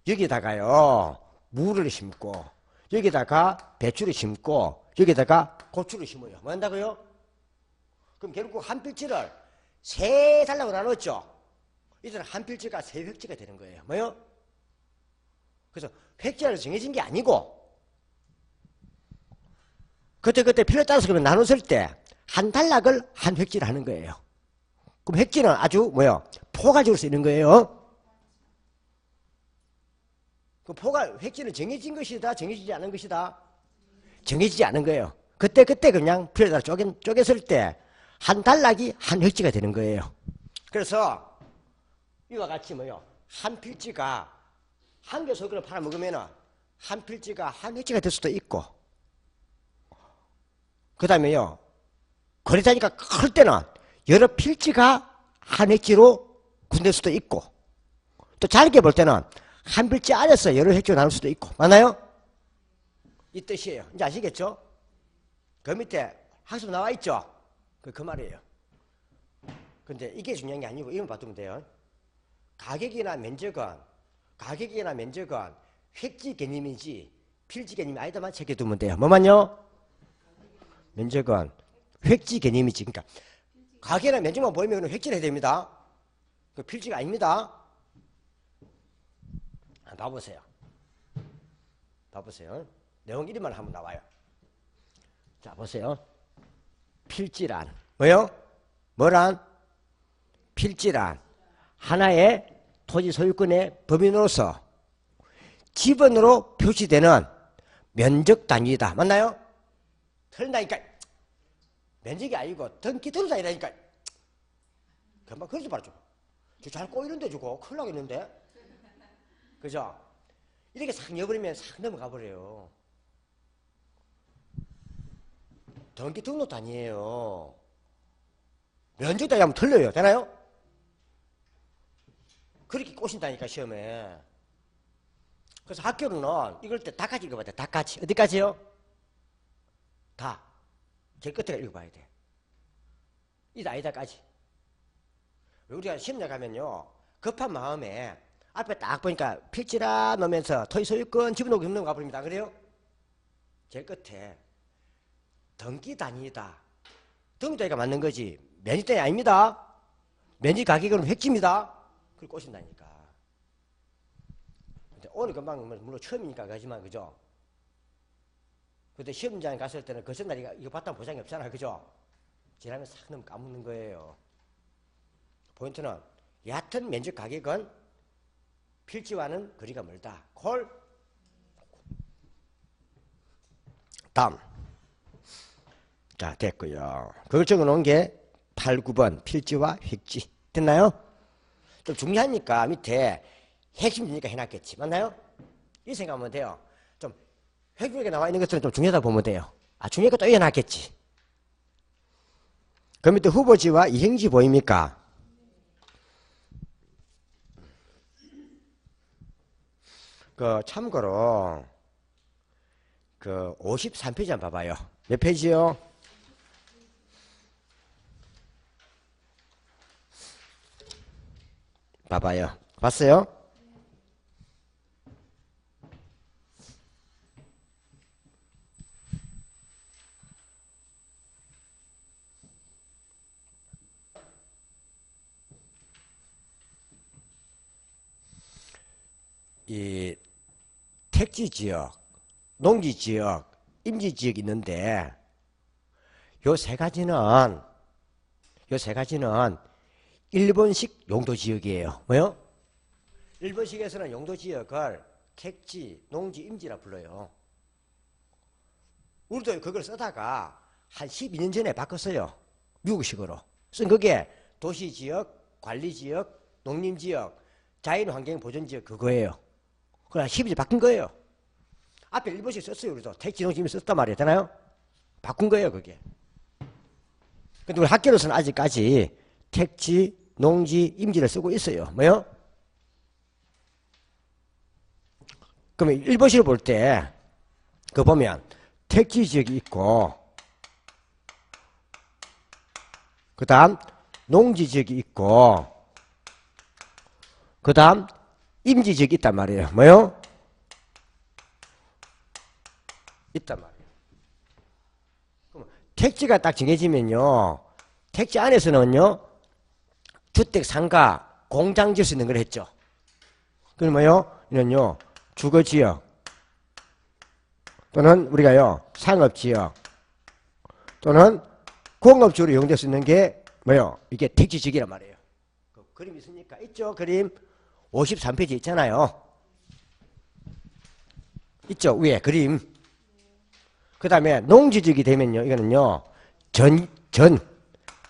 여기다가요, 무를 심고, 여기다가 배추를 심고, 여기다가 고추를 심어요. 뭐 한다고요? 그럼 결국 한 필지를 세 달라고 나눴죠. 이들은 한 필지가 세 획지가 되는 거예요. 뭐요? 그래서 획지라고 정해진 게 아니고 그때 필요에 따라서 그러면 나눴을 때 한 단락을 한 획지를 하는 거예요. 그럼 획지는 아주 뭐요? 포괄적으로 쓰이는 거예요. 그 획지는 정해진 것이다, 정해지지 않은 것이다? 정해지지 않은 거예요. 그때 그냥 필요에 따라 쪼갰을 때 한 단락이 한 획지가 되는 거예요. 그래서 이와 같이 뭐요? 한 필지가 한 개 소유권을 팔아먹으면 한 필지가 한 획지가 될 수도 있고, 그 다음에요, 거래자니까 클 때는 여러 필지가 한 획지로 군될 수도 있고, 또 작게 볼 때는 한 필지 안에서 여러 획지로 나눌 수도 있고. 맞나요? 이 뜻이에요. 이제 아시겠죠? 그 밑에 학습 나와 있죠? 그 말이에요. 근데 이게 중요한 게 아니고 이건 봐두면 돼요. 가격이나 면적은 획지 개념이지 필지 개념이 아니다만 체크해두면 돼요. 뭐만요? 면적은 획지 개념이지. 그러니까 가격이나 면적만 보이면 획지를 해야 됩니다. 그 필지가 아닙니다. 봐보세요. 내용 1위만 하면 나와요. 자, 보세요. 필지란 뭐요? 뭐란? 필지란 하나의 토지 소유권의 범위로서 지번으로 표시되는 면적 단위다. 맞나요? 틀린다니까. 면적이 아니고 등기 등록 단위라니까. 금방 그러지 말아줘. 잘 꼬이는데 주고 큰일 나겠는데. 그죠? 이렇게 싹 넣어버리면 싹 넘어가 버려요. 등기 등록 단위예요. 면적 단위 하면 틀려요. 되나요? 그렇게 꼬신다니까 시험에. 그래서 학교로는 이걸 때 다까지 읽어봐야 돼. 다까지. 어디까지요? 다. 제일 끝에 읽어봐야 돼. 이다 아니다까지. 우리가 시험장 가면요. 급한 마음에 앞에 딱 보니까 필지라 넣으면서 토지 소유권 집어넣고 없는 거 가버립니다. 그래요? 제일 끝에 등기 단위이다. 등기 단위가 맞는 거지. 면적 단위 아닙니다. 면적 가격은 획지입니다. 그걸 꼬신다니까. 오늘 금방 물론 처음이니까 그러지만 그죠? 근데 시험장에 갔을 때는 그 전날 이거 봤다면 보장이 없잖아. 그죠? 지나면 싹 넘어 까먹는 거예요. 포인트는 얕은 면적 가격은 필지와는 거리가 멀다. 콜. 다음. 자, 됐고요. 그걸 적어놓은 게 8, 9번 필지와 획지. 됐나요? 좀 중요하니까 밑에 핵심이니까 해놨겠지. 맞나요? 이 생각하면 돼요. 좀 획기에 나와 있는 것들은 좀 중요하다 보면 돼요. 중요한 것도 해놨겠지. 그 밑에 후보지와 이행지 보입니까? 참고로 53페이지 한번 봐봐요. 몇 페이지요? 봐봐요. 봤어요? 이 택지지역, 농지지역, 임지지역이 있는데 요 세 가지는 일본식 용도지역이에요. 뭐요? 일본식에서는 용도지역을 택지, 농지, 임지라 불러요. 우리도 그걸 쓰다가 한 12년 전에 바꿨어요. 미국식으로. 쓴 그게 도시지역, 관리지역, 농림지역, 자연환경보존지역 그거예요. 그래 12년 바뀐 거예요. 앞에 일본식 썼어요. 우리도 택지, 농지, 임지 썼단 말이에요. 되나요? 바꾼 거예요 그게. 근데 우리 학교로서는 아직까지 택지, 농지, 임지를 쓰고 있어요. 뭐요? 그러면 일본식으로 볼 때 그거 보면 택지 지역이 있고 그 다음 농지 지역이 있고 그 다음 임지 지역이 있단 말이에요. 뭐요? 있단 말이에요. 그럼 택지가 딱 정해지면요. 택지 안에서는요. 주택, 상가, 공장 지을 수 있는 걸 했죠. 그럼 뭐요? 이는요. 주거지역 또는 우리가요. 상업지역 또는 공업지역으로 이용될 수 있는 게 뭐요? 이게 택지지역이란 말이에요. 그림 있습니까? 있죠? 그림 53페이지 있잖아요. 있죠? 위에 그림. 그 다음에 농지지역이 되면요. 이거는요.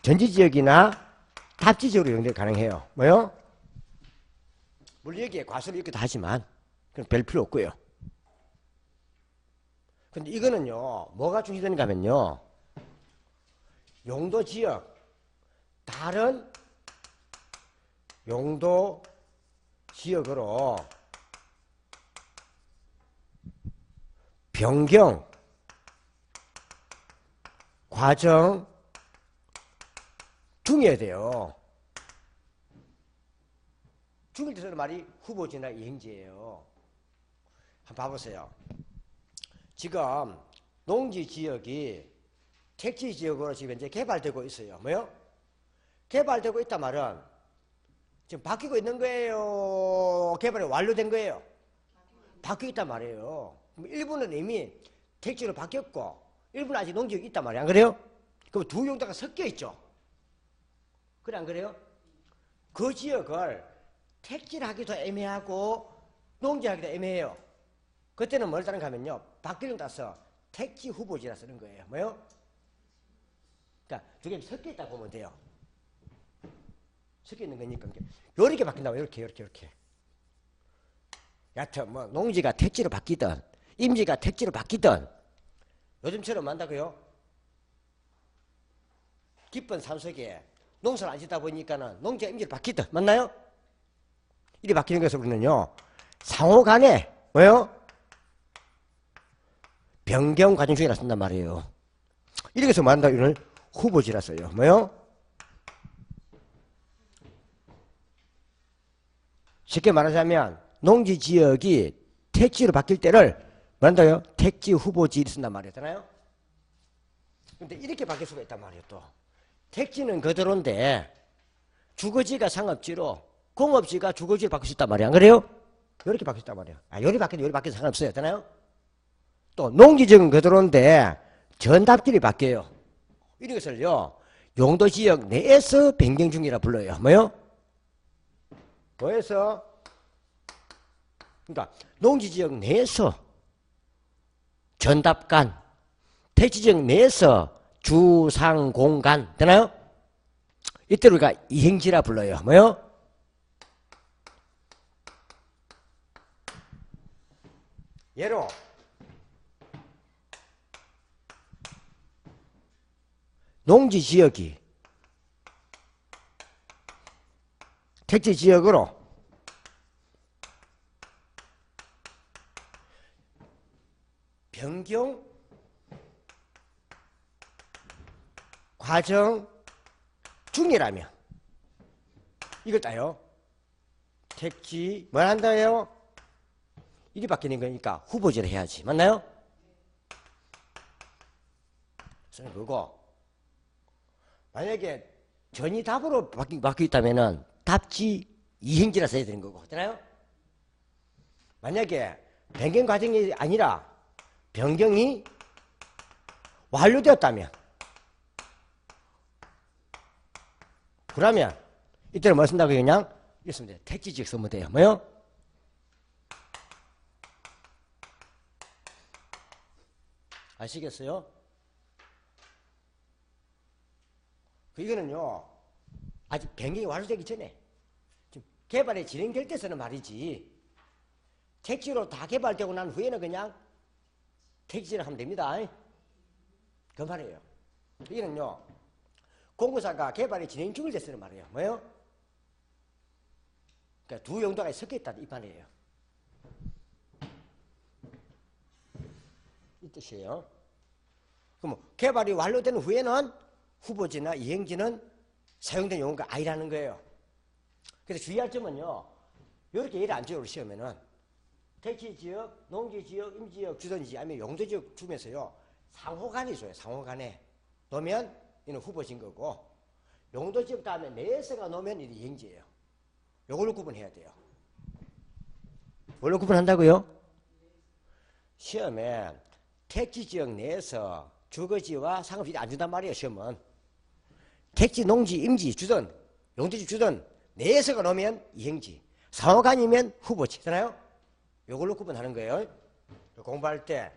전지지역이나 답지지역으로 연결 가능해요. 뭐요? 물론 여기에 과수를 이렇게 다 하지만 그건 별 필요 없고요. 근데 이거는요. 뭐가 중시되는가 하면요. 용도지역 다른 용도지역으로 변경 과정 중이어야 돼요. 중일 때 쓰는 말이 후보지나 이행지예요. 한번 봐보세요. 지금 농지 지역이 택지 지역으로 지금 이제 개발되고 있어요. 뭐요? 개발되고 있단 말은 지금 바뀌고 있는 거예요? 개발이 완료된 거예요? 바뀌고 있단 말이에요. 일부는 이미 택지로 바뀌었고 일부는 아직 농지역이 있단 말이에요. 안 그래요? 그럼 두 용도가 섞여 있죠. 그래 안 그래요? 그 지역을 택지를 하기도 애매하고 농지하기도 애매해요. 그때는 뭘 따른가 하면요. 바뀌는 따서 택지 후보지라 쓰는 거예요. 뭐요? 그러니까 두 개 섞여 있다 보면 돼요. 섞여 있는 거니까 이렇게 바뀐다고 이렇게. 여하튼 뭐 농지가 택지로 바뀌든 임지가 택지로 바뀌든 요즘처럼 한다고요. 깊은 산속에 농사를 안 짓다 보니까는 농지가 임지로 바뀌든 맞나요? 이리 바뀌는 것을 우리는요 상호간에 뭐요? 변경 과정 중이라 쓴단 말이에요. 이렇게 해서 말한다 이걸 후보지라 써요. 뭐요? 쉽게 말하자면 농지 지역이 택지로 바뀔 때를 뭐한다요? 택지 후보지 쓴단 말이었잖아요. 근데 이렇게 바뀔 수가 있단 말이에요. 또 택지는 그대로인데 주거지가 상업지로 공업지가 주거지로 바뀔 수 있단 말이야. 안 그래요? 이렇게 바뀔 수 있단 말이에요. 요리 바뀌어도 요리 바뀌어도 상관없어요. 잖아요. 또 농지지역은 그대로인데 전답길이 바뀌어요. 이런 것을요 용도지역 내에서 변경 중이라 불러요. 뭐요? 뭐에서? 그러니까 농지지역 내에서 전답간, 택지지역 내에서 주상공간 되나요? 이때를 우리가 이행지라 불러요. 뭐요? 예로 농지지역이 택지지역으로 변경 과정 중이라면 이걸 따요. 택지 뭘 한다요? 이게 바뀌는 거니까 후보지를 해야지. 맞나요? 그래서 그거 만약에 전이 답으로 바뀌어 있다면은 답지 이행지라 써야 되는 거고. 되나요? 만약에 변경 과정이 아니라 변경이 완료되었다면 그러면 이때는 뭐 쓴다고 그냥 이랬으면 돼요. 택지지역 쓰면 돼요. 뭐요? 아시겠어요? 이거는요 아직 변경이 완료되기 전에 지금 개발이 진행될 때 쓰는 말이지 택지로 다 개발되고 난 후에는 그냥 택지를 하면 됩니다. 그 말이에요. 이거는요 공사가 개발이 진행 중일 때 쓰는 말이에요. 뭐예요? 그러니까 두 용도가 섞여 있다 이 말이에요. 이 뜻이에요. 그럼 개발이 완료된 후에는 후보지나 이행지는 사용된 용어가 아니라는 거예요. 그래서 주의할 점은요. 이렇게 예를 안 줘요. 시험에는 택지지역, 농지지역, 임지지역 주든지 아니면 용도지역 주면서요. 상호간이 줘요. 상호간에 놓으면 이는 후보지인 거고 용도지역 다음에 내에서가 놓으면 이는 이행지예요. 이걸로 구분해야 돼요. 뭘로 구분한다고요? 시험에 택지지역 내에서 주거지와 상업지를 안 준단 말이에요. 시험은 택지, 농지, 임지 주든 용도지 주든 내에서가 놓으면 이행지 상호간이면 후보지잖아요. 이걸로 구분하는 거예요. 공부할 때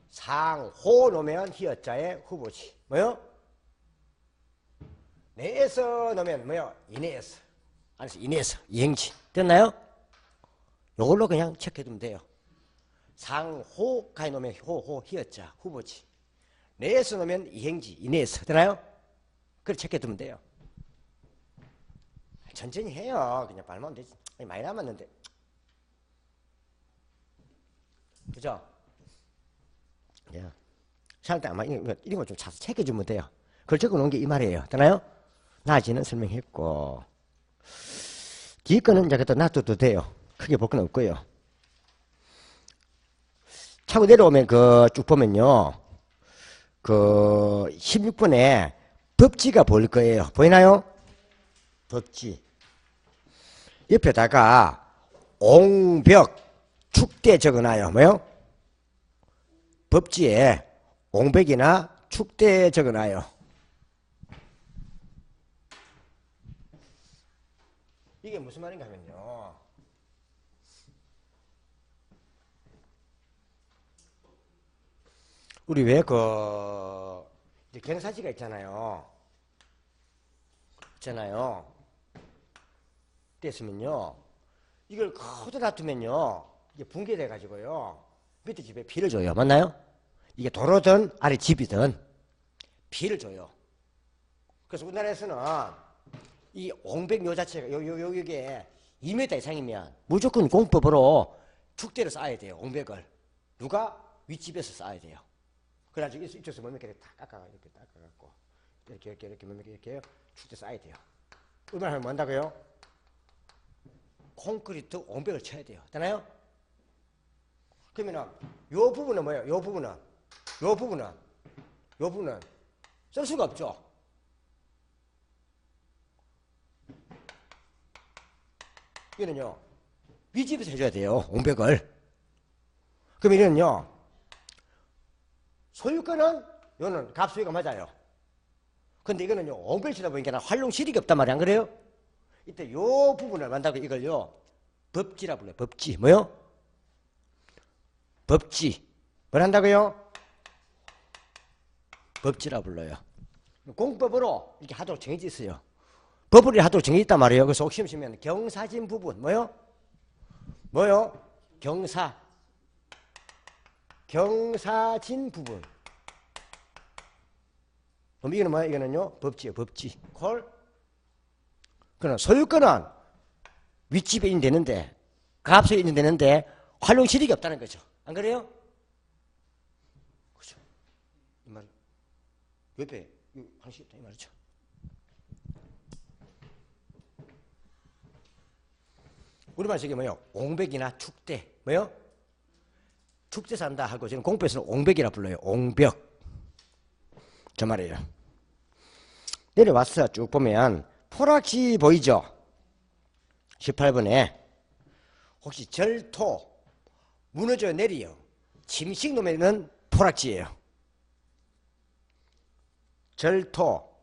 상호 놓으면 히읗자에 후보지 뭐요? 내에서 놓으면 뭐요? 이내에서 안에서 이내에서 이행지 됐나요? 이걸로 그냥 체크해두면 돼요. 상호간에 놓으면 호호 히읗자 후보지 내에서 놓으면 이행지 이내에서 되나요? 그걸 체크해두면 돼요. 천천히 해요. 그냥 발만 되지. 많이 남았는데 그죠? 예. 살 때 아마 이런 거 좀 자주 챙겨주면 돼요. 그걸 적어 놓은 게 이 말이에요. 되나요? 낮에는 설명했고, 뒤에 거는 이제 그때 놔둬도 돼요. 크게 볼 건 없고요. 차고 내려오면 쭉 보면요. 16번에 법지가 보일 거예요. 보이나요? 법지. 옆에다가 옹벽, 축대 적어놔요. 뭐요? 법지에 옹벽이나 축대 적어놔요. 이게 무슨 말인가 하면요. 우리 왜 이제 경사지가 있잖아요. 됐으면요. 이걸 그대로 놔두면요. 이게 붕괴돼 가지고요. 밑에 집에 비를 줘요. 맞나요? 이게 도로든 아래 집이든 비를 줘요. 그래서 우리나라에서는 이 옹백 요 자체가 요게 2m 이상이면 무조건 공법으로 축대를 쌓아야 돼요. 옹백을. 누가? 윗집에서 쌓아야 돼요. 그래가지고 이쪽에서 몇 개 다 이렇게 깎아갖고 이렇게 몇 개 이렇게 축대 쌓아야 돼요. 얼마나 하면 뭐 한다고요? 콘크리트 옹백을 쳐야 돼요. 되나요? 그러면은 요 부분은 뭐예요? 요 부분은 쓸 수가 없죠. 이거는요 윗집에서 해줘야 돼요. 옹백을. 그럼 이거는요 소유권은 요는 갑수유가 맞아요. 근데 이거는요 옹백을 치다 보니까 활용 실익이 없단 말이야. 안 그래요? 이때 요 부분을 만다고 이걸요 법지라 불러요. 법지. 뭐요? 법지. 뭘 한다고요? 법지라 불러요. 공법으로 이렇게 하도록 정해져 있어요. 법으로 하도록 정해져 있단 말이에요. 그래서 혹시 보시면 경사진 부분 뭐요? 경사진 부분. 그럼 이거는 뭐야? 이거는요 법지예요. 법지. 콜. 그럼 소유권은 윗집에 있는 데는데 갑수에 있는 데는데 활용 실익이 없다는 거죠. 안 그래요? 그렇죠. 이 말 옆에 방식이 없다 이 말이죠. 우리말 저게 뭐요? 옹벽이나 축대. 뭐요? 축대 산다 하고 저는 공부에서는 옹벽이라 불러요. 옹벽. 저 말이에요. 내려와서 쭉 보면 포락지 보이죠? 18번에 혹시 절토 무너져 내리요. 침식 놓으면 포락지예요. 절토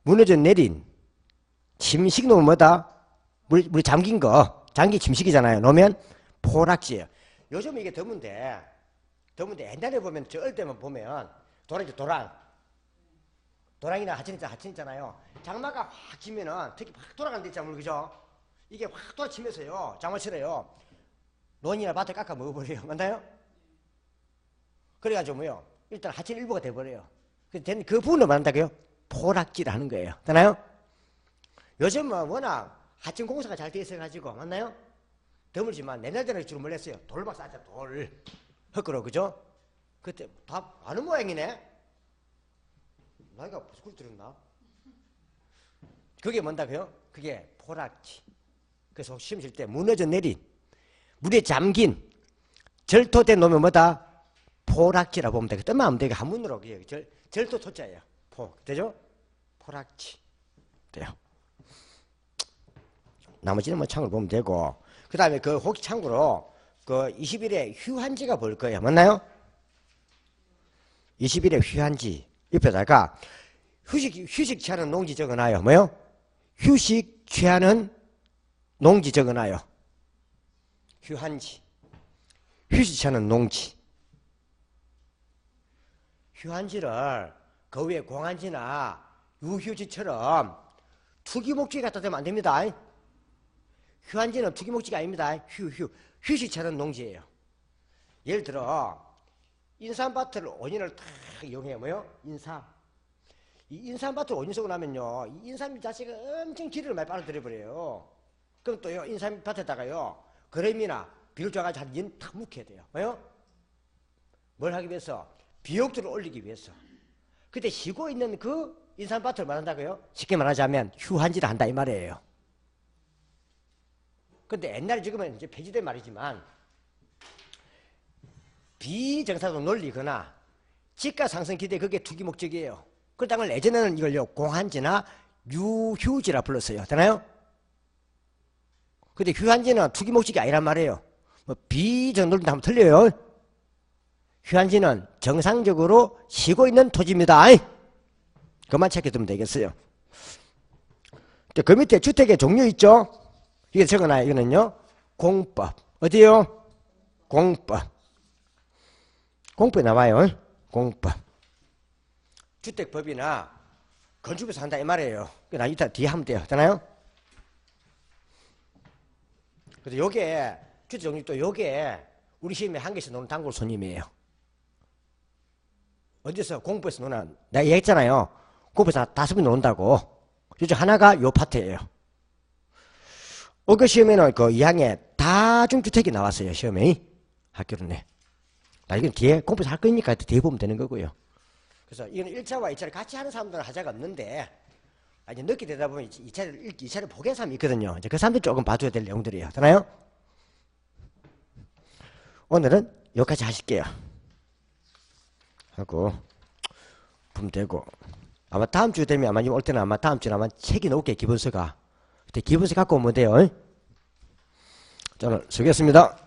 무너져 내린 침식 놓으면 뭐다? 물 잠긴 거. 장기 침식이잖아요. 놓으면 포락지예요. 요즘 이게 드문데 옛날에 보면 저 어릴 때만 보면 도랑이나 하천 있잖아요. 장마가 확 치면은 특히 확 돌아가는 데 있잖아요. 그죠? 이게 확 돌아치면서요. 장마철에요. 논이나 밭을 깎아 먹어버려요. 맞나요? 그래가지고 뭐요? 일단 하천 일부가 돼버려요. 그 부분을 말한다고요? 포락지를 하는 거예요. 되나요? 요즘은 워낙 하천 공사가 잘 돼 있어가지고 맞나요? 드물지만 옛날에는 주로 뭘 했어요? 돌박 쌓자 돌. 헛그러 그죠? 그때 다 아는 모양이네. 나이가 부스kur 들었나? 그게 뭔다고요? 그게 포락지. 그래서 시험 칠 때 무너져 내린 물에 잠긴 절토대 놓으면 뭐다? 포락지라 보면 되고 뜻만 하면 되게 한문으로 절토 토자예요. 되죠? 포락지 돼요. 나머지는 뭐 창을 보면 되고 그 다음에 혹시 참고로 20일에 휴한지가 볼 거예요. 맞나요? 20일에 휴한지 옆에다가 휴식 취하는 농지 적어놔요. 뭐요? 휴식 취하는 농지 적어놔요. 휴한지. 휴식 취하는 농지. 휴한지를 그 위에 공한지나 유휴지처럼 투기 목적이 갖다 대면 안 됩니다. 휴한지는 투기 목적이 아닙니다. 휴식 취하는 농지예요. 예를 들어 인삼밭을 5년을 다 이용해요. 뭐요? 이 인삼밭을 5년 쓰고 나면요. 이 인삼 자체가 엄청 기름을 많이 빨아들여버려요. 그럼 또요, 인삼밭에다가요, 그램이나 비를 줘가지고 한 년 탁 묵혀야 돼요. 뭐요? 뭘 하기 위해서? 비옥들을 올리기 위해서. 그때 쉬고 있는 그 인삼밭을 말한다고요? 쉽게 말하자면 휴한지를 한다 이 말이에요. 근데 옛날에 지금은 이제 폐지된 말이지만 비정상으로 놀리거나 지가 상승 기대 그게 투기 목적이에요. 그 당을 예전에는 이걸요 공한지나 유휴지라 불렀어요. 되나요? 근데 휴한지는 투기 목적이 아니란 말이에요. 뭐 비정 놀린다 하면 틀려요. 휴한지는 정상적으로 쉬고 있는 토지입니다. 그만 체크해두면 되겠어요. 그 밑에 주택의 종류 있죠? 이게 적어놔요. 이거는요 공법. 어디요? 공법. 공법에 나와요. 공법. 주택법이나 건축에서 한다 이 말이에요. 나 이따 뒤에 하면 돼요. 되나요? 그래서 요게 주택 종류 또 요게 우리 시험에 한 개씩 노는 단골 손님이에요. 어디서 공부에서 노나 내가 얘기했잖아요. 공부에서 5번 노는다고. 요즘 하나가 요 파트예요. 5교 시험에는 그 2학년 다중주택이 나왔어요. 시험에 학교로네. 나중에 뒤에 공부에서 할 거니까 뒤에 보면 되는 거고요. 그래서 이건 1차와 2차를 같이 하는 사람들은 하자가 없는데 이제 늦게 되다 보면 2차를 보게 사람이 있거든요. 이제 그 사람들 조금 봐줘야 될 내용들이에요. 되나요? 오늘은 여기까지 하실게요. 하고 보면 되고 아마 다음 주 되면 아마 올 때는 아마 다음 주는 아마 책이 나올게 기본서가. 그때 기본서 갖고 오면 돼요. 저는 수고했습니다.